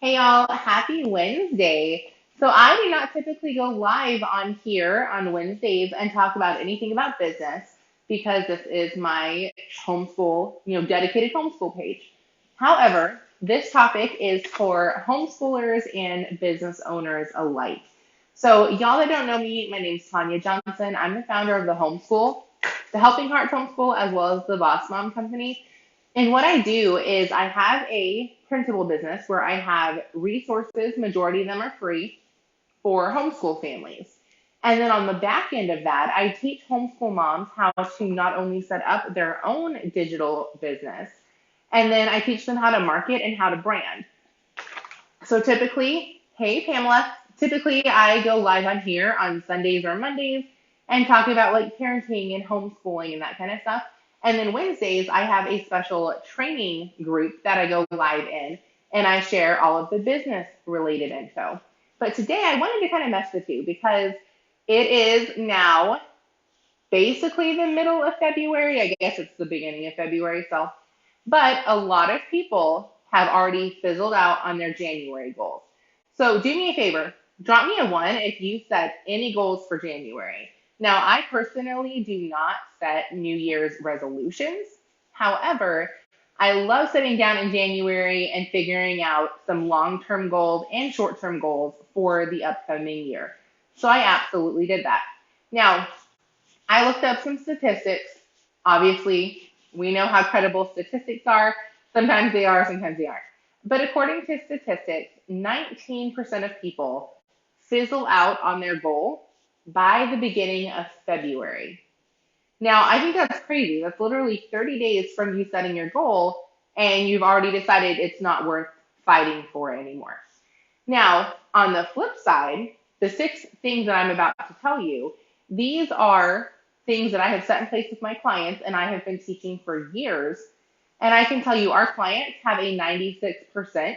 Hey y'all, happy Wednesday. So I do not typically go live on here on Wednesdays and talk about anything about business because this is my homeschool, dedicated homeschool page. However, this topic is for homeschoolers and business owners alike. So y'all that don't know me, my name's Tanya Johnson. I'm the founder of the Homeschool, the Helping Hearts Homeschool, as well as the Boss Mom Company. And what I do is I have a printable business where I have resources, majority of them are free for homeschool families. And then on the back end of that, I teach homeschool moms how to not only set up their own digital business, and then I teach them how to market and how to brand. So typically, hey Pamela, typically I go live on here on Sundays or Mondays and talk about like parenting and homeschooling and that kind of stuff. And then Wednesdays, I have a special training group that I go live in and I share all of the business related info. But today I wanted to kind of mess with you because it is now basically the middle of February. I guess it's the beginning of February, so but a lot of people have already fizzled out on their January goals. So do me a favor, drop me a one if you set any goals for January. Now, I personally do not set New Year's resolutions. However, I love sitting down in January and figuring out some long-term goals and short-term goals for the upcoming year. So I absolutely did that. Now, I looked up some statistics. Obviously, we know how credible statistics are. Sometimes they are, sometimes they aren't. But according to statistics, 19% of people fizzle out on their goal by the beginning of February. Now, I think that's crazy. That's literally 30 days from you setting your goal, and you've already decided it's not worth fighting for anymore. Now, on the flip side, the six things that I'm about to tell you, these are things that I have set in place with my clients and I have been teaching for years. And I can tell you, our clients have a 96%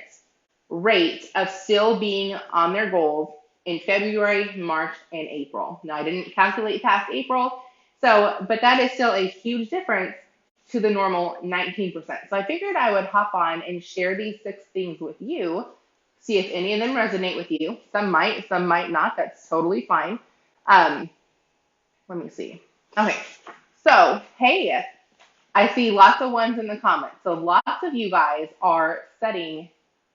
rate of still being on their goals in February, March, and April. Now, I didn't calculate past April, but that is still a huge difference to the normal 19%. So I figured I would hop on and share these six things with you, see if any of them resonate with you. Some might not. That's totally fine. Um, Let me see. Okay, so hey, I see lots of ones in the comments. So lots of you guys are setting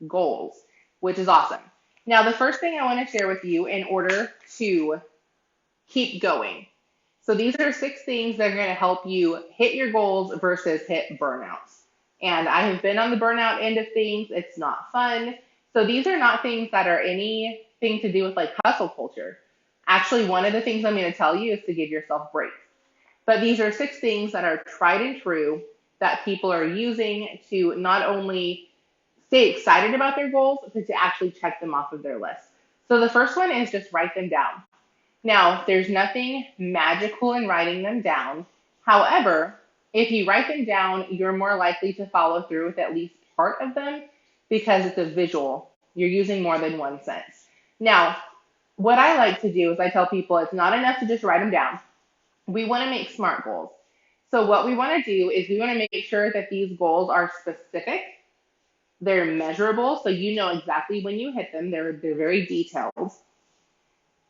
goals, which is awesome. Now, the first thing I want to share with you in order to keep going. So these are six things that are going to help you hit your goals versus hit burnouts. And I have been on the burnout end of things. It's not fun. So these are not things that are anything to do with like hustle culture. Actually, one of the things I'm going to tell you is to give yourself breaks. But these are six things that are tried and true that people are using to not only stay excited about their goals, but to actually check them off of their list. So the first one is just write them down. Now, there's nothing magical in writing them down. However, if you write them down, you're more likely to follow through with at least part of them because it's a visual. You're using more than one sense. Now, what I like to do is I tell people it's not enough to just write them down. We want to make SMART goals. So what we want to do is we want to make sure that these goals are specific, they're measurable, so you know exactly when you hit them. They're very detailed.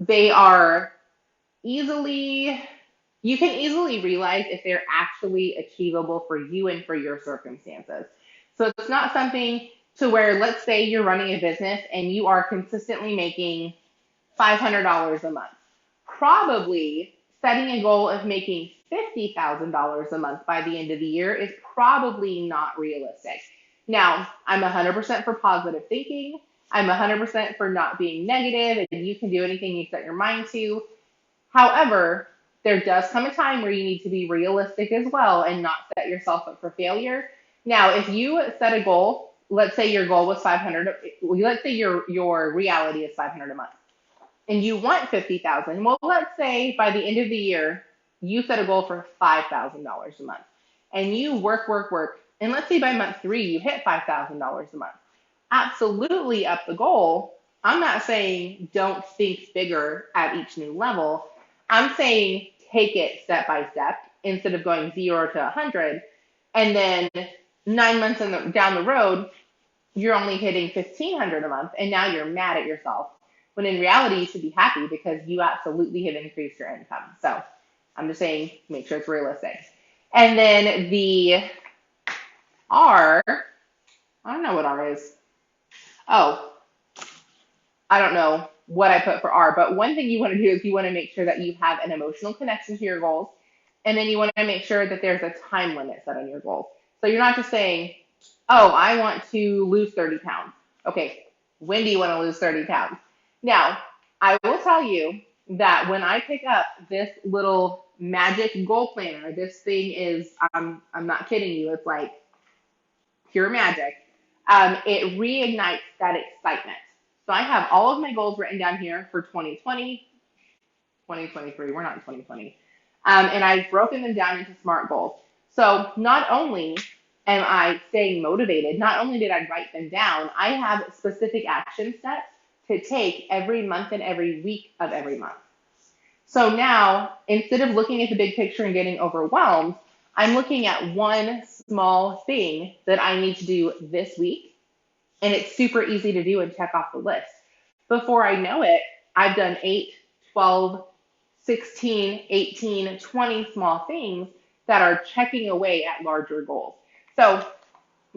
They are easily you can easily realize if they're actually achievable for you and for your circumstances. So it's not something to where, let's say you're running a business and you are consistently making $500 a month. Probably setting a goal of making $50,000 a month by the end of the year is probably not realistic. Now, I'm 100% for positive thinking. I'm 100% for not being negative, and you can do anything you set your mind to. However, there does come a time where you need to be realistic as well and not set yourself up for failure. Now, if you set a goal, let's say your goal was 500, let's say your reality is 500 a month and you want 50,000. Well, let's say by the end of the year, you set a goal for $5,000 a month and you work. And let's say by month 3, you hit $5,000 a month. Absolutely up the goal. I'm not saying don't think bigger at each new level. I'm saying take it step by step instead of going 0 to 100. And then 9 months down the road, you're only hitting 1,500 a month, and now you're mad at yourself. When in reality, you should be happy because you absolutely have increased your income. So I'm just saying, make sure it's realistic. And then the R, I don't know what R is. Oh, I don't know what I put for R, but one thing you want to do is you want to make sure that you have an emotional connection to your goals. And then you want to make sure that there's a time limit set on your goals. So you're not just saying, oh, I want to lose 30 pounds. Okay, when do you want to lose 30 pounds? Now, I will tell you that when I pick up this little magic goal planner, this thing is, I'm not kidding you, it's like pure magic. It reignites that excitement. So I have all of my goals written down here for 2020, 2023. We're not in 2020. And I've broken them down into SMART goals. So not only am I staying motivated, not only did I write them down, I have specific action steps to take every month and every week of every month. So now, instead of looking at the big picture and getting overwhelmed, I'm looking at one small thing that I need to do this week, and it's super easy to do and check off the list. Before I know it, I've done 8, 12, 16, 18, 20 small things that are checking away at larger goals. So,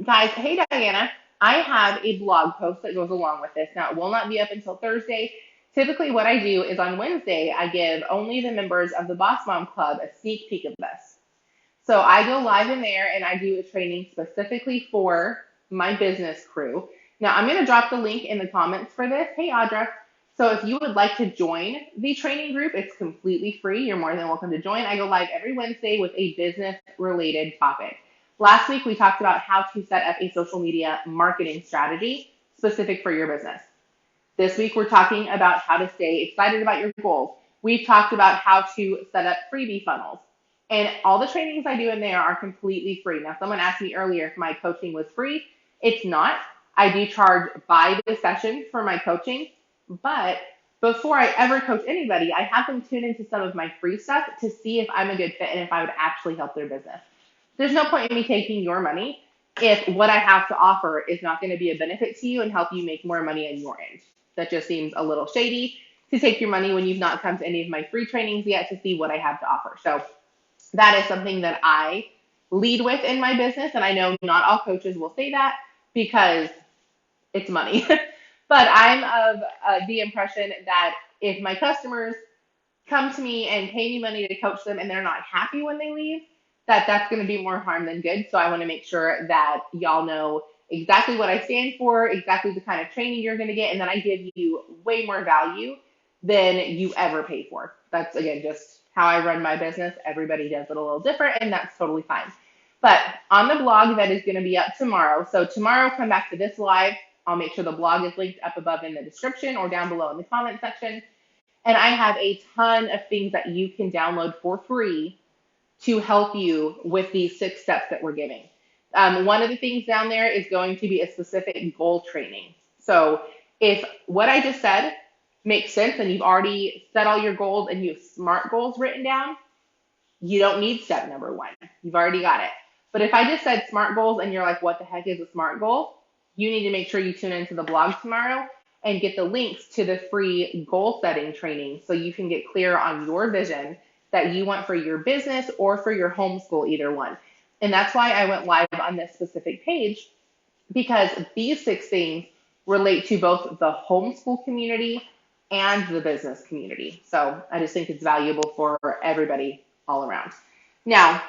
guys, hey Diana, I have a blog post that goes along with this. Now, it will not be up until Thursday. Typically, what I do is on Wednesday, I give only the members of the Boss Mom Club a sneak peek of this. So I go live in there and I do a training specifically for my business crew. Now, I'm going to drop the link in the comments for this. Hey, Audra. So if you would like to join the training group, it's completely free. You're more than welcome to join. I go live every Wednesday with a business-related topic. Last week, we talked about how to set up a social media marketing strategy specific for your business. This week, we're talking about how to stay excited about your goals. We've talked about how to set up freebie funnels. And all the trainings I do in there are completely free. Now, someone asked me earlier if my coaching was free. It's not. I do charge by the session for my coaching. But before I ever coach anybody, I have them tune into some of my free stuff to see if I'm a good fit and if I would actually help their business. There's no point in me taking your money if what I have to offer is not going to be a benefit to you and help you make more money on your end. That just seems a little shady to take your money when you've not come to any of my free trainings yet to see what I have to offer. So that is something that I lead with in my business. And I know not all coaches will say that because it's money. But I'm of the impression that if my customers come to me and pay me money to coach them and they're not happy when they leave, that's going to be more harm than good. So I want to make sure that y'all know exactly what I stand for, exactly the kind of training you're going to get, and then I give you way more value than you ever pay for. That's, again, just how I run my business. Everybody does it a little different, and that's totally fine. But on the blog that is going to be up tomorrow, so tomorrow come back to this live. I'll make sure the blog is linked up above in the description or down below in the comment section. And I have a ton of things that you can download for free to help you with these 6 steps that we're giving. One of the things down there is going to be a specific goal training. So if what I just said makes sense and you've already set all your goals and you have SMART goals written down, you don't need step number 1. You've already got it. But if I just said SMART goals and you're like, what the heck is a SMART goal? You need to make sure you tune into the blog tomorrow and get the links to the free goal setting training so you can get clear on your vision that you want for your business or for your homeschool, either one. And that's why I went live on this specific page, because these 6 things relate to both the homeschool community and the business community. So I just think it's valuable for everybody all around. Now,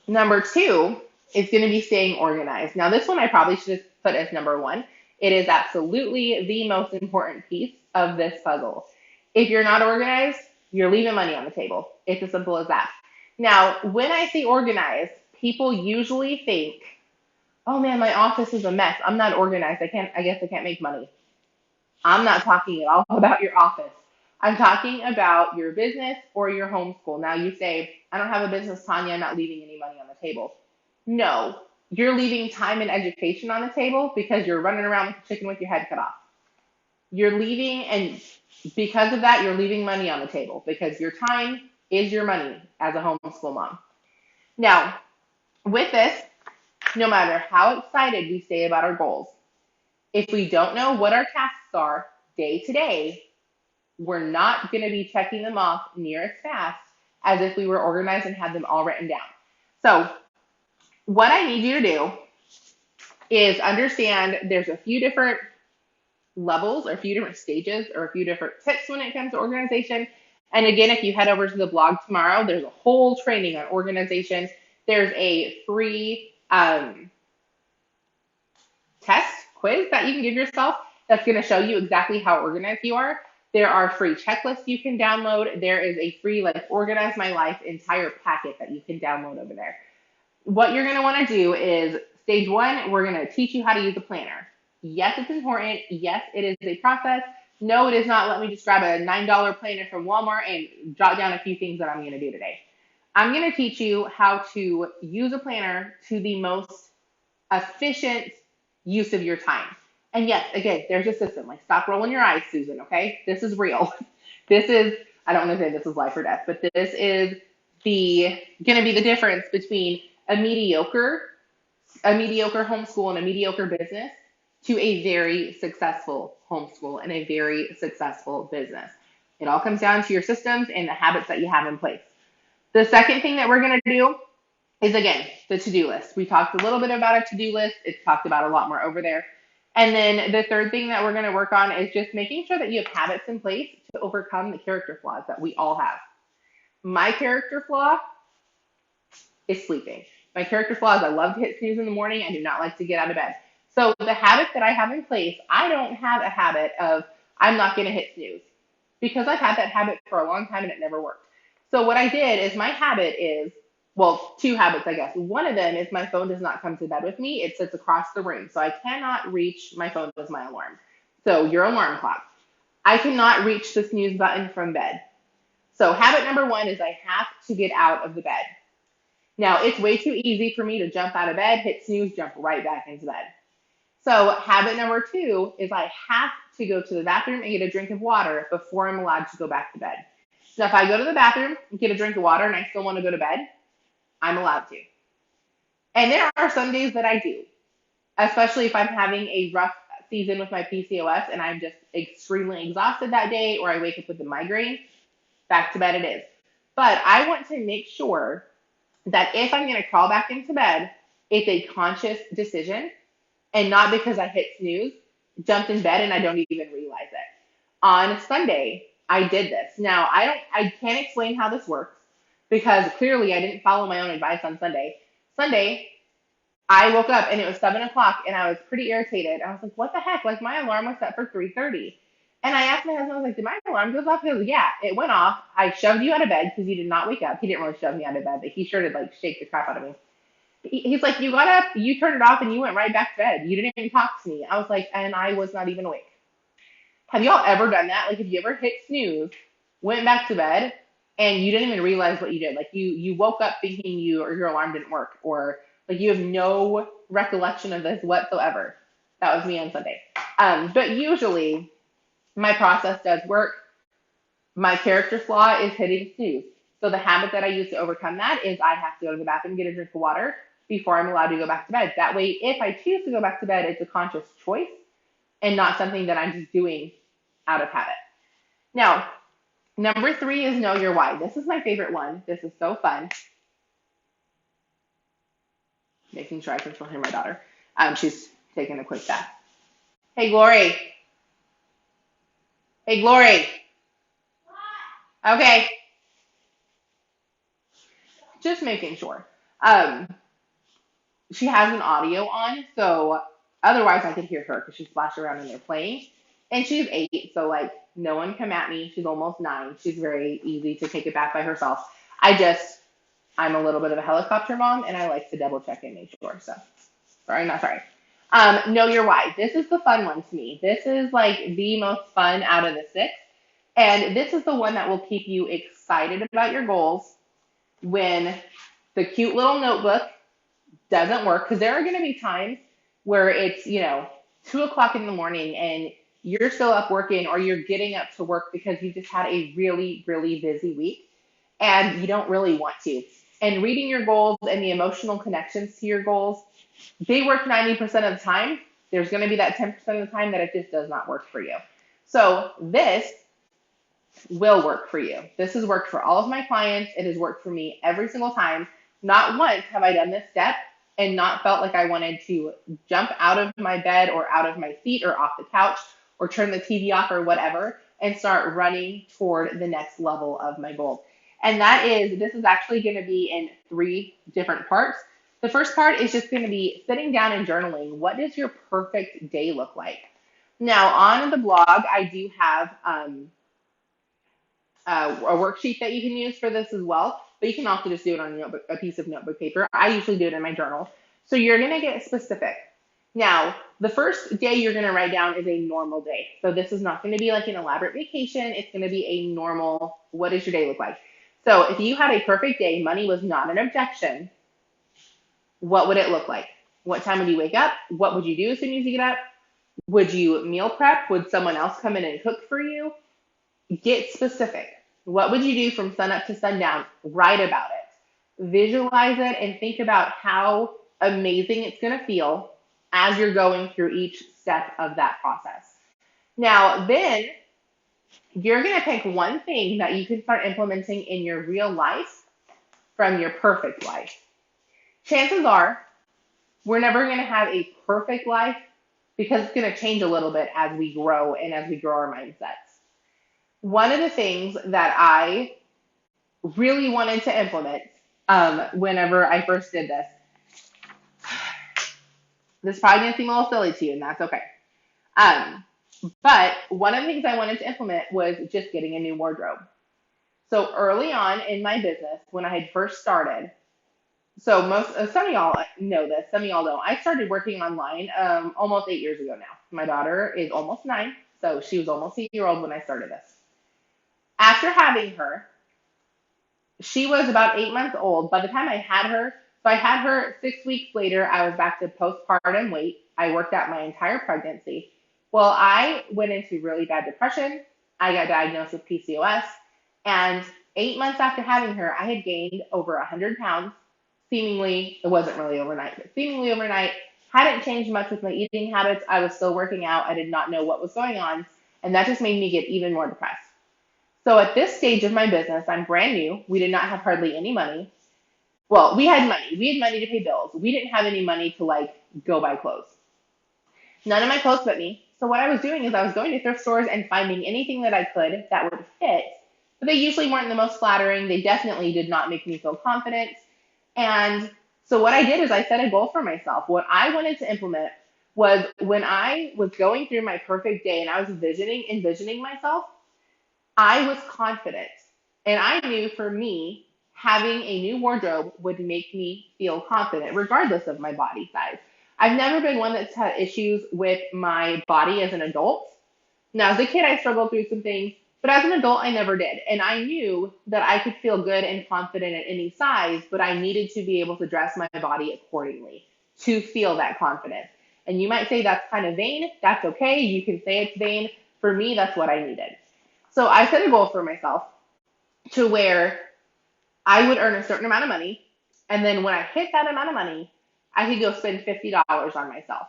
number 2 is going to be staying organized. Now, this one I probably should have put as number 1. It is absolutely the most important piece of this puzzle. If you're not organized, you're leaving money on the table. It's as simple as that. Now, when I say organized, people usually think, oh man, my office is a mess. I'm not organized. I guess I can't make money. I'm not talking at all about your office. I'm talking about your business or your homeschool. Now you say, I don't have a business, Tanya. I'm not leaving any money on the table. No, you're leaving time and education on the table because you're running around like a chicken with your head cut off. You're leaving, and because of that, you're leaving money on the table because your time is your money as a homeschool mom. Now, with this, no matter how excited we stay about our goals, If we don't know what our tasks are day to day, we're not going to be checking them off near as fast as if we were organized and had them all written down. So, what I need you to do is understand there's a few different levels or a few different stages or a few different tips when it comes to organization. And again, if you head over to the blog tomorrow, there's a whole training on organization. There's a free test quiz that you can give yourself that's going to show you exactly how organized you are. There are free checklists you can download. There is a free like Organize My Life entire packet that you can download over there. What you're going to want to do is stage one, we're going to teach you how to use a planner. Yes, it's important. Yes, it is a process. No, it is not. Let me just grab a $9 planner from Walmart and jot down a few things that I'm going to do today. I'm going to teach you how to use a planner to the most efficient use of your time. And yes, again, there's a system. Like, stop rolling your eyes, Susan, okay? This is real. This is, I don't want to say this is life or death, but this is going to be the difference between a mediocre homeschool and a mediocre business to a very successful homeschool and a very successful business. It all comes down to your systems and the habits that you have in place. The second thing that we're going to do is, again, the to-do list. We talked a little bit about a to-do list. It's talked about a lot more over there. And then the third thing that we're going to work on is just making sure that you have habits in place to overcome the character flaws that we all have. My character flaw is sleeping. My character flaw is I love to hit snooze in the morning. I do not like to get out of bed. So the habits that I have in place, I don't have a habit of I'm not going to hit snooze because I've had that habit for a long time and it never worked. So what I did is my habit is, well, two habits, I guess. One of them is my phone does not come to bed with me. It sits across the room. So I cannot reach my phone as my alarm. So your alarm clock. I cannot reach the snooze button from bed. So habit number one is I have to get out of the bed. Now, it's way too easy for me to jump out of bed, hit snooze, jump right back into bed. So habit number two is I have to go to the bathroom and get a drink of water before I'm allowed to go back to bed. Now, if I go to the bathroom and get a drink of water and I still want to go to bed, I'm allowed to. And there are some days that I do, especially if I'm having a rough season with my PCOS and I'm just extremely exhausted that day, or I wake up with a migraine, back to bed it is. But I want to make sure that if I'm going to crawl back into bed, it's a conscious decision and not because I hit snooze, jumped in bed, and I don't even realize it. On Sunday, I did this. Now, I can't explain how this works because clearly I didn't follow my own advice on Sunday. Sunday, I woke up and it was 7 o'clock and I was pretty irritated. I was like, what the heck? Like, my alarm was set for 3:30. And I asked my husband, I was like, did my alarm go off? He goes, yeah, it went off. I shoved you out of bed because you did not wake up. He didn't really shove me out of bed, but he sure did like shake the crap out of me. He's like, you got up, you turned it off, and you went right back to bed. You didn't even talk to me. I was like, and I was not even awake. Have y'all ever done that? Like, have you ever hit snooze, went back to bed, and you didn't even realize what you did? Like, you woke up thinking your alarm didn't work, or like you have no recollection of this whatsoever. That was me on Sunday. But usually, my process does work. My character flaw is hitting snooze. So the habit that I use to overcome that is I have to go to the bathroom, get a drink of water before I'm allowed to go back to bed. That way, if I choose to go back to bed, it's a conscious choice and not something that I'm just doing out of habit. Now, number three is know your why. This is my favorite one. This is so fun. Making sure I can still hear my daughter. She's taking a quick bath. Hey, Glory. Hey, Glory. Okay. Just making sure. She has an audio on, so otherwise I could hear her because she's splashing around and they're playing. And she's 8, so like no one come at me. She's almost 9. She's very easy to take it back by herself. I'm a little bit of a helicopter mom, and I like to double check and make sure. So, sorry, not sorry. Know your why. This is the fun one to me. This is like the most fun out of the 6. And this is the one that will keep you excited about your goals when the cute little notebook doesn't work. Because there are going to be times where it's, 2 o'clock in the morning and you're still up working, or you're getting up to work because you just had a really, really busy week and you don't really want to. And reading your goals and the emotional connections to your goals, they work 90% of the time. There's going to be that 10% of the time that it just does not work for you. So this will work for you. This has worked for all of my clients. It has worked for me every single time. Not once have I done this step and not felt like I wanted to jump out of my bed or out of my seat or off the couch or turn the TV off or whatever and start running toward the next level of my goal. And this is actually going to be in 3 different parts. The first part is just going to be sitting down and journaling. What does your perfect day look like? Now, on the blog, I do have a worksheet that you can use for this as well, but you can also just do it on a piece of notebook paper. I usually do it in my journal. So you're going to get specific. Now, the first day you're going to write down is a normal day. So this is not going to be like an elaborate vacation. It's going to be a normal, what does your day look like? So if you had a perfect day, money was not an objection, what would it look like? What time would you wake up? What would you do as soon as you get up? Would you meal prep? Would someone else come in and cook for you? Get specific. What would you do from sunup to sundown? Write about it. Visualize it and think about how amazing it's going to feel as you're going through each step of that process. Now, then you're going to pick one thing that you can start implementing in your real life from your perfect life. Chances are we're never going to have a perfect life because it's going to change a little bit as we grow and as we grow our mindsets. One of the things that I really wanted to implement whenever I first did this probably going to seem a little silly to you, and that's okay. But one of the things I wanted to implement was just getting a new wardrobe. So early on in my business, when I had first started, so some of y'all know this, some of y'all don't. I started working online almost 8 years ago now. My daughter is almost 9, so she was almost a year old when I started this. After having her, she was about 8 months old. By the time I had her, so I had her 6 weeks later, I was back to postpartum weight. I worked out my entire pregnancy. Well, I went into really bad depression. I got diagnosed with PCOS. And 8 months after having her, I had gained over 100 pounds. Seemingly, it wasn't really overnight, but seemingly overnight. Hadn't changed much with my eating habits. I was still working out. I did not know what was going on. And that just made me get even more depressed. So at this stage of my business, I'm brand new. We did not have hardly any money. Well, we had money. We had money to pay bills. We didn't have any money to go buy clothes. None of my clothes fit me. So what I was doing is I was going to thrift stores and finding anything that I could that would fit. But they usually weren't the most flattering. They definitely did not make me feel confident. And so what I did is I set a goal for myself. What I wanted to implement was when I was going through my perfect day and I was envisioning myself, I was confident. And I knew for me, having a new wardrobe would make me feel confident, regardless of my body size. I've never been one that's had issues with my body as an adult. Now, as a kid, I struggled through some things, but as an adult, I never did. And I knew that I could feel good and confident at any size, but I needed to be able to dress my body accordingly to feel that confidence. And you might say that's kind of vain. That's okay. You can say it's vain. For me, that's what I needed. So I set a goal for myself to where I would earn a certain amount of money. And then when I hit that amount of money, I could go spend $50 on myself.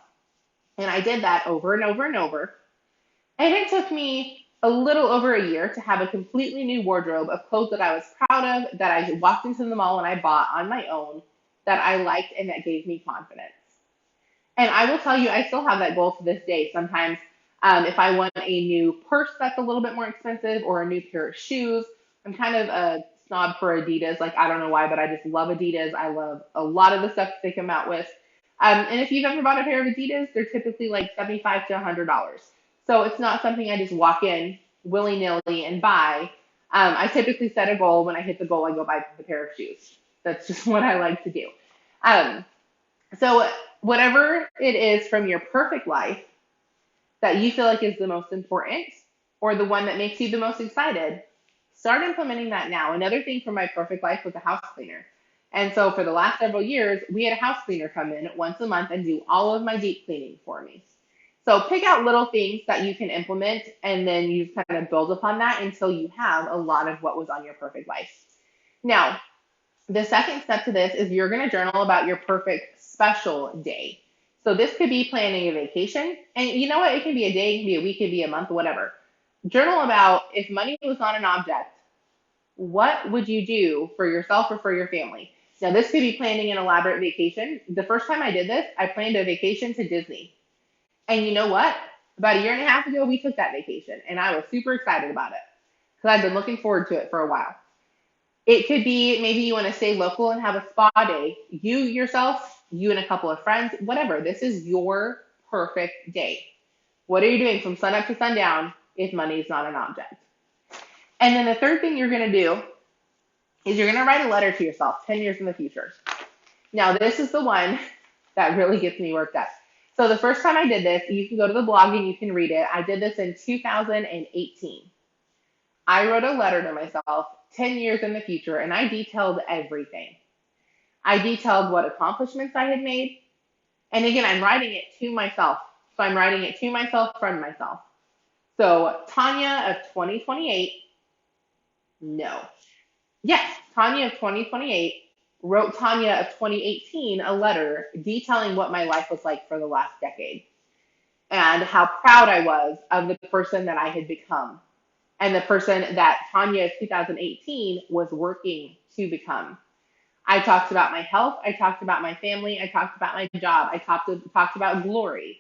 And I did that over and over and over. And it took me a little over a year to have a completely new wardrobe of clothes that I was proud of, that I walked into the mall and I bought on my own, that I liked and that gave me confidence. And I will tell you, I still have that goal to this day. Sometimes if I want a new purse that's a little bit more expensive or a new pair of shoes, I'm kind of a snob for Adidas. I don't know why, but I just love Adidas. I love a lot of the stuff they come out with. And if you've ever bought a pair of Adidas, they're typically like $75 to $100. So it's not something I just walk in willy-nilly and buy. I typically set a goal. When I hit the goal, I go buy the pair of shoes. That's just what I like to do. So whatever it is from your perfect life that you feel like is the most important or the one that makes you the most excited, start implementing that now. Another thing for my perfect life was a house cleaner. And so for the last several years, we had a house cleaner come in once a month and do all of my deep cleaning for me. So pick out little things that you can implement, and then you kind of build upon that until you have a lot of what was on your perfect life. Now, the second step to this is you're going to journal about your perfect special day. So this could be planning a vacation. And you know what? It can be a day, it can be a week, it can be a month, whatever. Journal about if money was not an object, what would you do for yourself or for your family? Now, this could be planning an elaborate vacation. The first time I did this, I planned a vacation to Disney. And you know what? About a year and a half ago, we took that vacation, and I was super excited about it because I've been looking forward to it for a while. It could be maybe you want to stay local and have a spa day. You yourself, you and a couple of friends, whatever. This is your perfect day. What are you doing from sun up to sundown if money is not an object? And then the third thing you're going to do is you're going to write a letter to yourself 10 years in the future. Now, this is the one that really gets me worked up. So the first time I did this, you can go to the blog and you can read it. I did this in 2018. I wrote a letter to myself 10 years in the future, and I detailed everything. I detailed what accomplishments I had made. And again, I'm writing it to myself. So I'm writing it to myself from myself. So Tanya of 2028, no. Yes, Tanya of 2028 wrote Tanya of 2018 a letter detailing what my life was like for the last decade and how proud I was of the person that I had become and the person that Tanya of 2018 was working to become. I talked about my health. I talked about my family. I talked about my job. I talked about glory.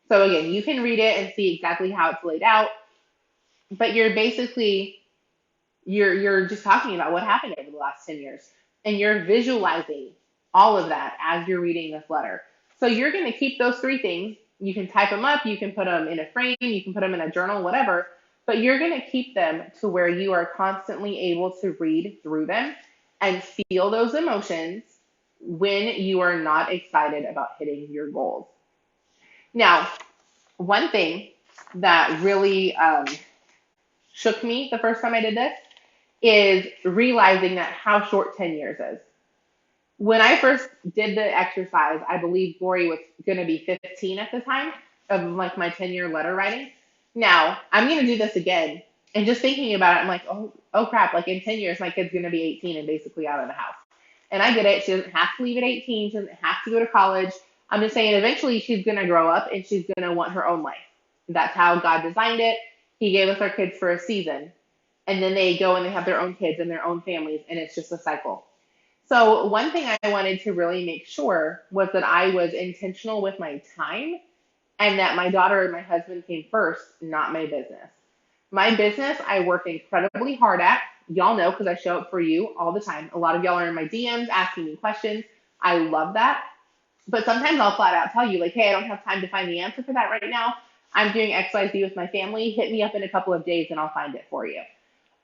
So again, you can read it and see exactly how it's laid out, but you're just talking about what happened over the last 10 years and you're visualizing all of that as you're reading this letter. So you're going to keep those three things. You can type them up, you can put them in a frame, you can put them in a journal, whatever, but you're going to keep them to where you are constantly able to read through them and feel those emotions when you are not excited about hitting your goals. Now, one thing that really shook me the first time I did this is realizing that how short 10 years is. When I first did the exercise, I believe Glory was going to be 15 at the time of like my 10-year letter writing. Now, I'm going to do this again. And just thinking about it, I'm like, oh crap, like in 10 years, my kid's going to be 18 and basically out of the house. And I get it. She doesn't have to leave at 18. She doesn't have to go to college. I'm just saying eventually she's going to grow up and she's going to want her own life. That's how God designed it. He gave us our kids for a season. And then they go and they have their own kids and their own families, and it's just a cycle. So one thing I wanted to really make sure was that I was intentional with my time and that my daughter and my husband came first, not my business. My business, I work incredibly hard at. Y'all know because I show up for you all the time. A lot of y'all are in my DMs asking me questions. I love that. But sometimes I'll flat out tell you, like, hey, I don't have time to find the answer for that right now. I'm doing XYZ with my family. Hit me up in a couple of days and I'll find it for you.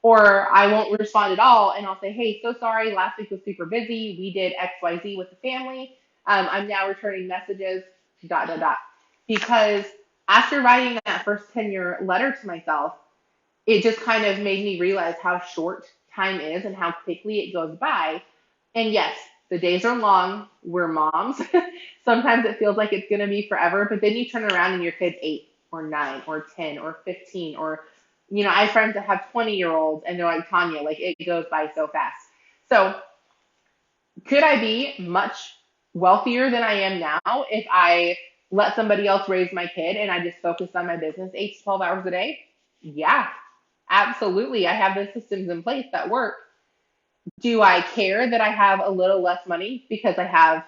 Or I won't respond at all and I'll say, hey, so sorry, last week was super busy. We did XYZ with the family. I'm now returning messages, dot, dot, dot. Because after writing that first 10-year letter to myself, it just kind of made me realize how short time is and how quickly it goes by. And yes, the days are long. We're moms. Sometimes it feels like it's going to be forever, but then you turn around and your kid's 8 or 9 or 10 or 15 or I have friends that have 20-year-olds and they're like, Tanya, like it goes by so fast. So could I be much wealthier than I am now if I let somebody else raise my kid and I just focused on my business 8 to 12 hours a day? Yeah, absolutely. I have the systems in place that work. Do I care that I have a little less money because I have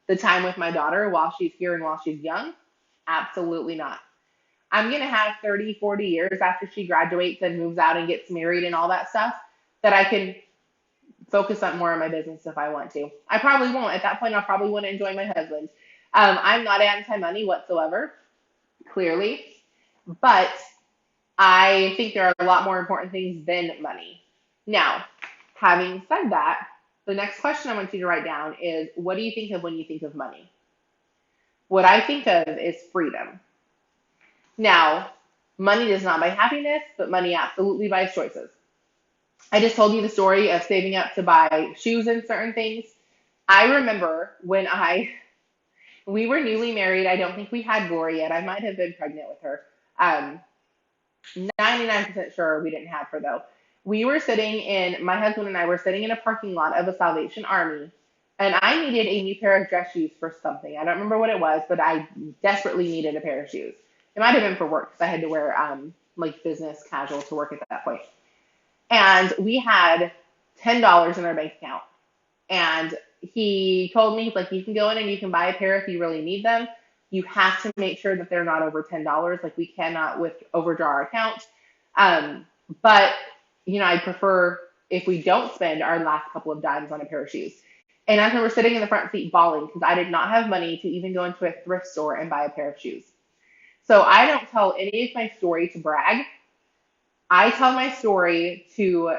the time with my daughter while she's here and while she's young? Absolutely not. I'm going to have 30, 40 years after she graduates and moves out and gets married and all that stuff that I can focus on more on my business if I want to. I probably won't. At that point, I'll probably want to enjoy my husband. I'm not anti-money whatsoever, clearly, but I think there are a lot more important things than money. Now, having said that, the next question I want you to write down is, what do you think of when you think of money? What I think of is freedom. Now, money does not buy happiness, but money absolutely buys choices. I just told you the story of saving up to buy shoes and certain things. I remember when we were newly married. I don't think we had Glory yet. I might have been pregnant with her. 99% sure we didn't have her though. My husband and I were sitting in a parking lot of a Salvation Army, and I needed a new pair of dress shoes for something. I don't remember what it was, but I desperately needed a pair of shoes. It might have been for work because I had to wear like business casual to work at that point. And we had $10 in our bank account. And he told me, he's like, you can go in and you can buy a pair if you really need them. You have to make sure that they're not over $10. Like we cannot overdraw our account. But I prefer if we don't spend our last couple of dimes on a pair of shoes. And I remember sitting in the front seat bawling because I did not have money to even go into a thrift store and buy a pair of shoes. So I don't tell any of my story to brag. I tell my story to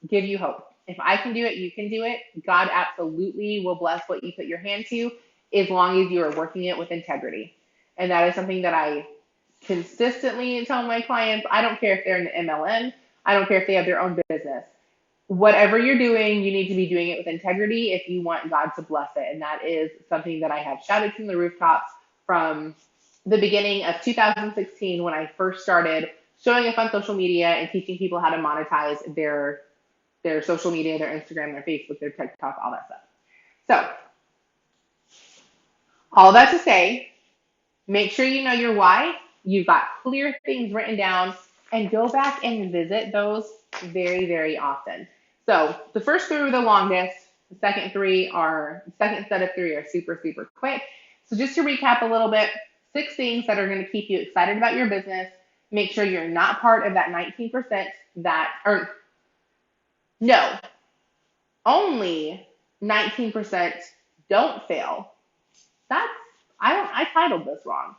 give you hope. If I can do it, you can do it. God absolutely will bless what you put your hand to as long as you are working it with integrity. And that is something that I consistently tell my clients. I don't care if they're in the MLM. I don't care if they have their own business. Whatever you're doing, you need to be doing it with integrity if you want God to bless it. And that is something that I have shouted from the rooftops from the beginning of 2016 when I first started showing up on social media and teaching people how to monetize their social media, their Instagram, their Facebook, their TikTok, all that stuff. So, all that to say, make sure you know your why. You've got clear things written down and go back and visit those very, very often. So the first three are the longest. The second set of three are super, super quick. So just to recap a little bit, 6 things that are going to keep you excited about your business. Make sure you're not part of that 19% no, only 19% don't fail. I titled this wrong.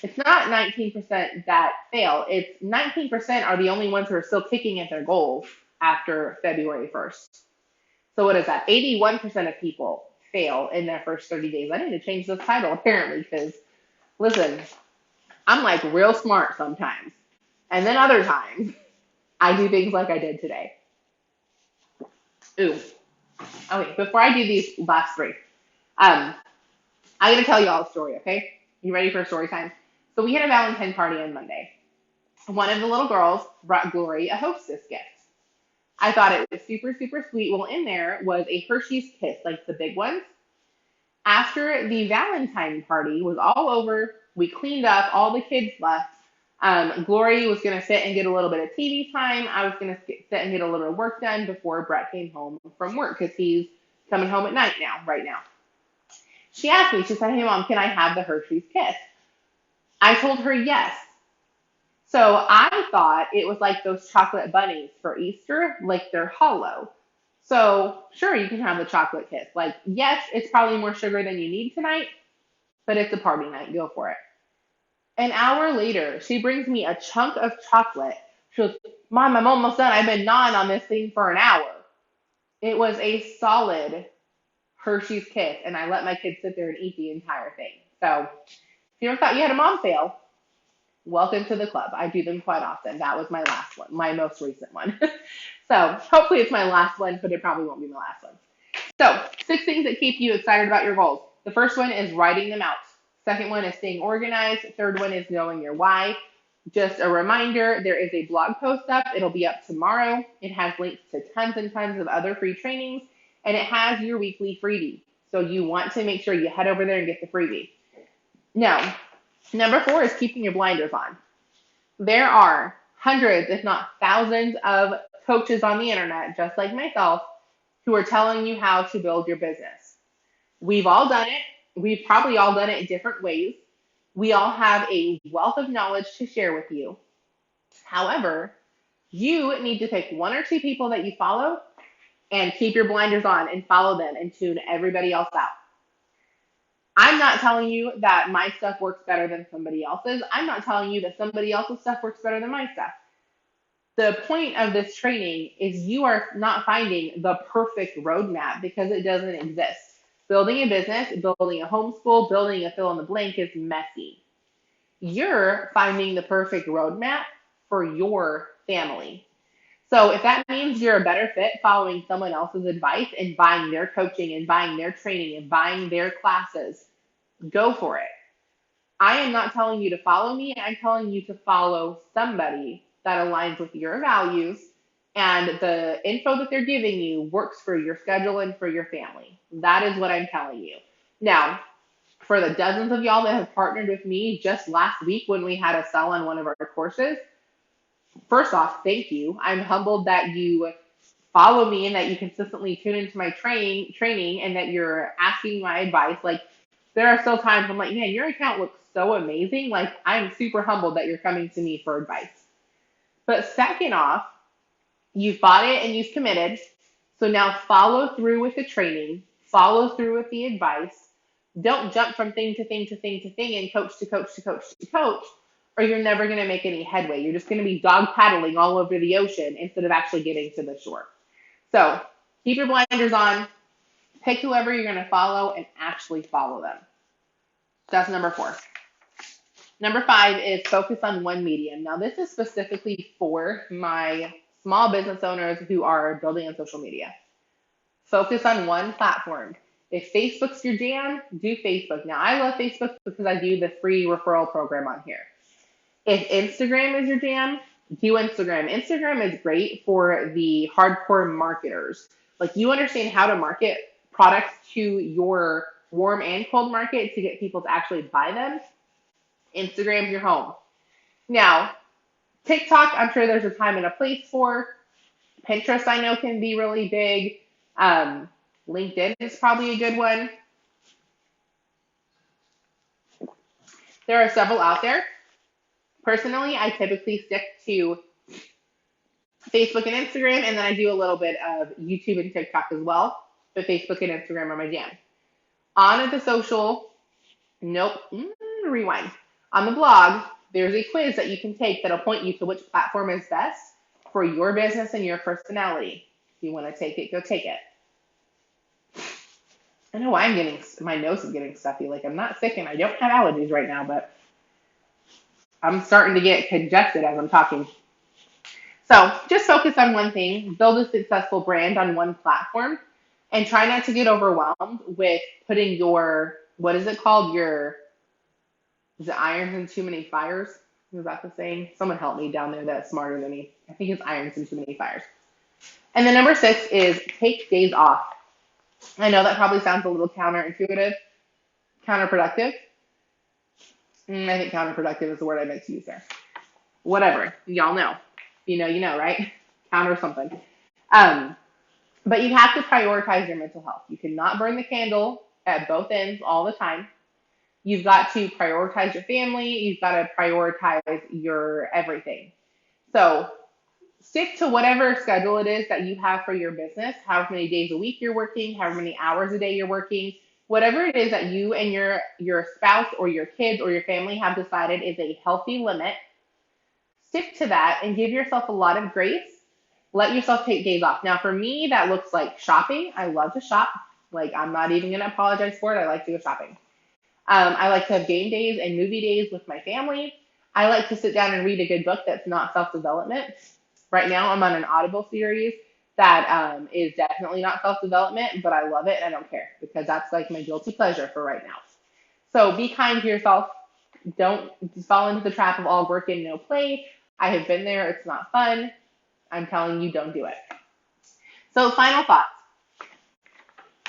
It's not 19% that fail. It's 19% are the only ones who are still kicking at their goals after February 1st. So what is that? 81% of people fail in their first 30 days. I need to change this title apparently because, listen, I'm like real smart sometimes. And then other times, I do things like I did today. Ooh. Okay, before I do these last 3, I'm going to tell you all a story, okay? You ready for a story time? So we had a Valentine party on Monday. One of the little girls brought Glory a hostess gift. I thought it was super, super sweet. Well, in there was a Hershey's Kiss, like the big ones. After the Valentine party was all over, we cleaned up, all the kids left. Glory was going to sit and get a little bit of TV time. I was going to sit and get a little bit of work done before Brett came home from work because he's coming home at night now, right now. She asked me, she said, hey, Mom, can I have the Hershey's Kiss? I told her yes. So I thought it was like those chocolate bunnies for Easter, like they're hollow. So sure, you can have the chocolate kiss. Like, yes, it's probably more sugar than you need tonight, but it's a party night. Go for it. An hour later, she brings me a chunk of chocolate. She goes, Mom, I'm almost done. I've been gnawing on this thing for an hour. It was a solid Hershey's Kiss, and I let my kids sit there and eat the entire thing. So if you ever thought you had a mom fail, welcome to the club. I do them quite often. That was my last one, my most recent one. So hopefully it's my last one, but it probably won't be my last one. So 6 things that keep you excited about your goals. The first one is writing them out. Second one is staying organized. Third one is knowing your why. Just a reminder, there is a blog post up. It'll be up tomorrow. It has links to tons and tons of other free trainings, and it has your weekly freebie. So you want to make sure you head over there and get the freebie. Now, number 4 is keeping your blinders on. There are hundreds, if not thousands, of coaches on the internet, just like myself, who are telling you how to build your business. We've all done it. We've probably all done it in different ways. We all have a wealth of knowledge to share with you. However, you need to pick 1 or 2 people that you follow and keep your blinders on and follow them and tune everybody else out. I'm not telling you that my stuff works better than somebody else's. I'm not telling you that somebody else's stuff works better than my stuff. The point of this training is you are not finding the perfect roadmap because it doesn't exist. Building a business, building a homeschool, building a fill in the blank is messy. You're finding the perfect roadmap for your family. So if that means you're a better fit following someone else's advice and buying their coaching and buying their training and buying their classes, go for it. I am not telling you to follow me. I'm telling you to follow somebody that aligns with your values and the info that they're giving you works for your schedule and for your family. That is what I'm telling you. Now, for the dozens of y'all that have partnered with me just last week when we had a sell on one of our courses, first off, thank you. I'm humbled that you follow me and that you consistently tune into my training and that you're asking my advice. Like, there are still times I'm like, man, your account looks so amazing. Like, I'm super humbled that you're coming to me for advice. But second off, you've bought it and you've committed. So now follow through with the training, follow through with the advice. Don't jump from thing to thing to thing to thing and coach to coach to coach to coach, or you're never going to make any headway. You're just going to be dog paddling all over the ocean instead of actually getting to the shore. So keep your blinders on, pick whoever you're going to follow and actually follow them. That's number 4. Number 5 is focus on one medium. Now, this is specifically for my small business owners who are building on social media. Focus on one platform. If Facebook's your jam, do Facebook. Now, I love Facebook because I do the free referral program on here. If Instagram is your jam, do Instagram. Instagram is great for the hardcore marketers. Like, you understand how to market products to your warm and cold market to get people to actually buy them. Instagram's your home. Now, TikTok, I'm sure there's a time and a place for. Pinterest, I know, can be really big. LinkedIn is probably a good one. There are several out there. Personally, I typically stick to Facebook and Instagram, and then I do a little bit of YouTube and TikTok as well. But Facebook and Instagram are my jam. On at the social, rewind. On the blog, there's a quiz that you can take that'll point you to which platform is best for your business and your personality. If you want to take it, go take it. I know why my nose is getting stuffy. Like, I'm not sick and I don't have allergies right now, but I'm starting to get congested as I'm talking. So just focus on one thing, build a successful brand on one platform, and try not to get overwhelmed with putting your, what is it called? Is it irons in too many fires? Is that the saying? Someone help me down there that's smarter than me. I think it's irons in too many fires. And then number 6 is take days off. I know that probably sounds a little counterproductive. I think counterproductive is the word I meant to use there. Whatever, y'all know. You know, right? Counter something. But you have to prioritize your mental health. You cannot burn the candle at both ends all the time. You've got to prioritize your family. You've got to prioritize your everything. So stick to whatever schedule it is that you have for your business, however many days a week you're working, however many hours a day you're working, whatever it is that you and your spouse or your kids or your family have decided is a healthy limit. Stick to that and give yourself a lot of grace. Let yourself take days off. Now, for me, that looks like shopping. I love to shop. Like, I'm not even going to apologize for it. I like to go shopping. I like to have game days and movie days with my family. I like to sit down and read a good book that's not self-development. Right now, I'm on an Audible series that is definitely not self-development, but I love it and I don't care because that's like my guilty pleasure for right now. So be kind to yourself. Don't fall into the trap of all work and no play. I have been there. It's not fun. I'm telling you, don't do it. So final thoughts.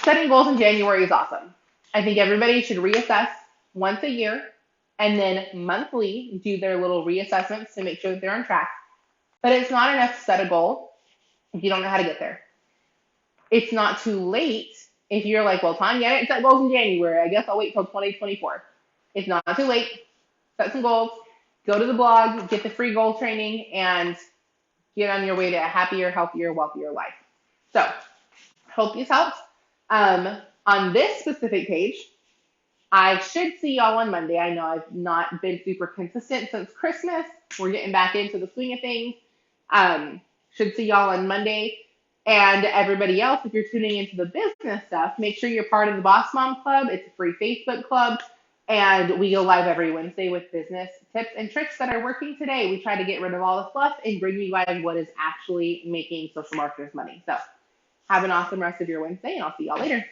Setting goals in January is awesome. I think everybody should reassess once a year and then monthly do their little reassessments to make sure that they're on track. But it's not enough to set a goal if you don't know how to get there. It's not too late if you're like, well, Tanya, I didn't set goals in January. I guess I'll wait till 2024. It's not too late. Set some goals. Go to the blog, get the free goal training, and get on your way to a happier, healthier, wealthier life. So, hope this helps. On this specific page, I should see y'all on Monday. I know I've not been super consistent since Christmas. We're getting back into the swing of things. Should see y'all on Monday. And everybody else, if you're tuning into the business stuff, make sure you're part of the Boss Mom Club. It's a free Facebook club. And we go live every Wednesday with business tips and tricks that are working today. We try to get rid of all the fluff and bring you guys what is actually making social marketers money. So have an awesome rest of your Wednesday, and I'll see y'all later.